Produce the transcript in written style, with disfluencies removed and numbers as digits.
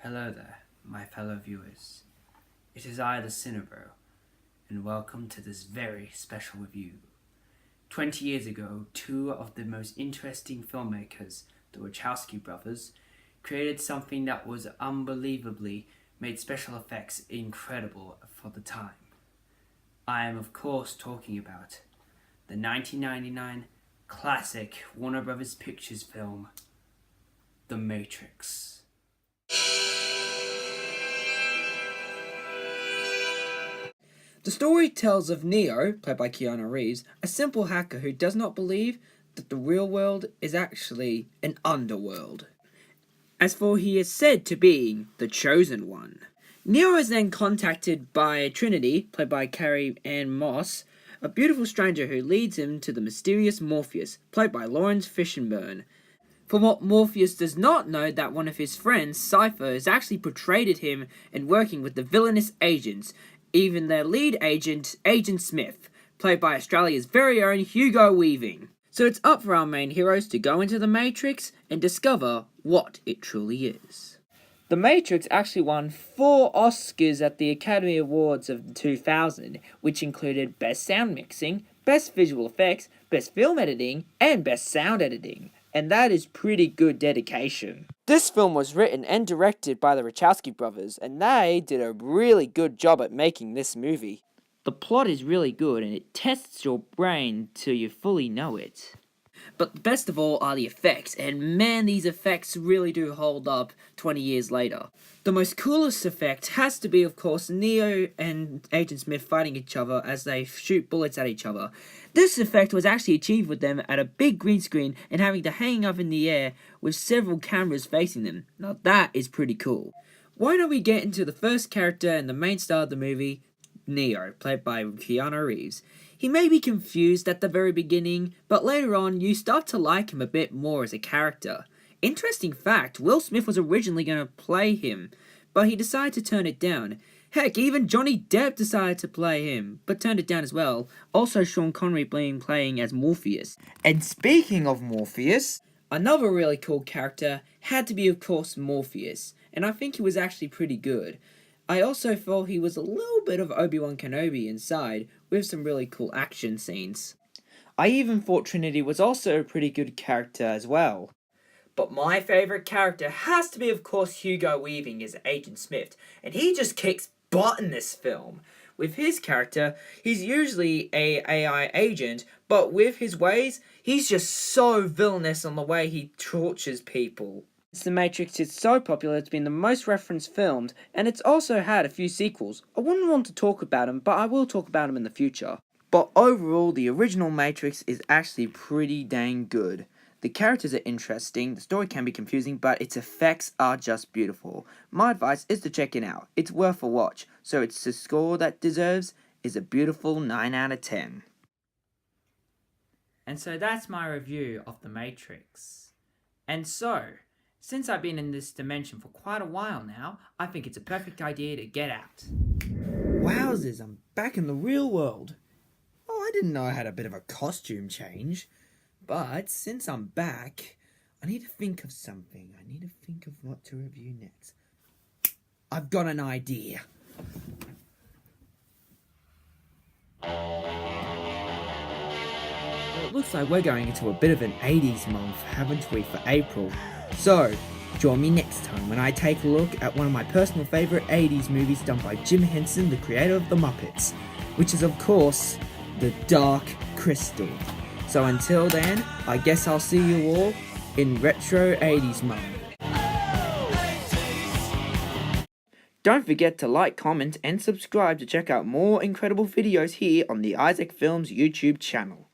Hello there, my fellow viewers. It is I, the Cinebro, and welcome to this very special review. 20 years ago, two of the most interesting filmmakers, the Wachowski brothers, created something that was unbelievably made special effects incredible for the time. I am of course talking about the 1999 classic Warner Brothers Pictures film, The Matrix. The story tells of Neo, played by Keanu Reeves, a simple hacker who does not believe that the real world is actually an underworld. As for he is said to be the chosen one. Neo is then contacted by Trinity, played by Carrie Ann Moss, a beautiful stranger who leads him to the mysterious Morpheus, played by Lawrence Fishburne. For what Morpheus does not know that one of his friends, Cypher, has actually portrayed him in working with the villainous agents, even their lead agent, Agent Smith, played by Australia's very own Hugo Weaving. So it's up for our main heroes to go into the Matrix and discover what it truly is. The Matrix actually won 4 Oscars at the Academy Awards of 2000, which included Best Sound Mixing, Best Visual Effects, Best Film Editing, and Best Sound Editing. And that is pretty good dedication. This film was written and directed by the Wachowski brothers, and they did a really good job at making this movie. The plot is really good, and it tests your brain till you fully know it. But the best of all are the effects, and man, these effects really do hold up 20 years later. The most coolest effect has to be, of course, Neo and Agent Smith fighting each other as they shoot bullets at each other. This effect was actually achieved with them at a big green screen and having to hang up in the air with several cameras facing them. Now that is pretty cool. Why don't we get into the first character and the main star of the movie, Neo, played by Keanu Reeves. He may be confused at the very beginning, but later on you start to like him a bit more as a character. Interesting fact, Will Smith was originally going to play him, but he decided to turn it down. Heck, even Johnny Depp decided to play him, but turned it down as well. Also Sean Connery playing as Morpheus. And speaking of Morpheus, another really cool character had to be of course Morpheus, and I think he was actually pretty good. I also thought he was a little bit of Obi-Wan Kenobi inside, with some really cool action scenes. I even thought Trinity was also a pretty good character as well. But my favourite character has to be of course Hugo Weaving as Agent Smith, and he just kicks butt in this film. With his character, he's usually a AI agent, but with his ways, he's just so villainous on the way he tortures people. The Matrix is so popular it's been the most referenced filmed, and it's also had a few sequels. I wouldn't want to talk about them, but I will talk about them in the future. But overall, the original Matrix is actually pretty dang good. The characters are interesting, the story can be confusing, but its effects are just beautiful. My advice is to check it out. It's worth a watch, so it's the score that deserves is a beautiful 9 out of 10. And so that's my review of The Matrix. And so, since I've been in this dimension for quite a while now, I think it's a perfect idea to get out. Wowzers, I'm back in the real world. Oh, I didn't know I had a bit of a costume change. But since I'm back, I need to think of something. I need to think of what to review next. I've got an idea. Well, it looks like we're going into a bit of an 80s month, haven't we, for April? So, join me next time when I take a look at one of my personal favourite 80s movies done by Jim Henson, the creator of The Muppets, which is, of course, The Dark Crystal. So until then, I guess I'll see you all in retro 80s mode. Don't forget to like, comment, and subscribe to check out more incredible videos here on the Isaac Films YouTube channel.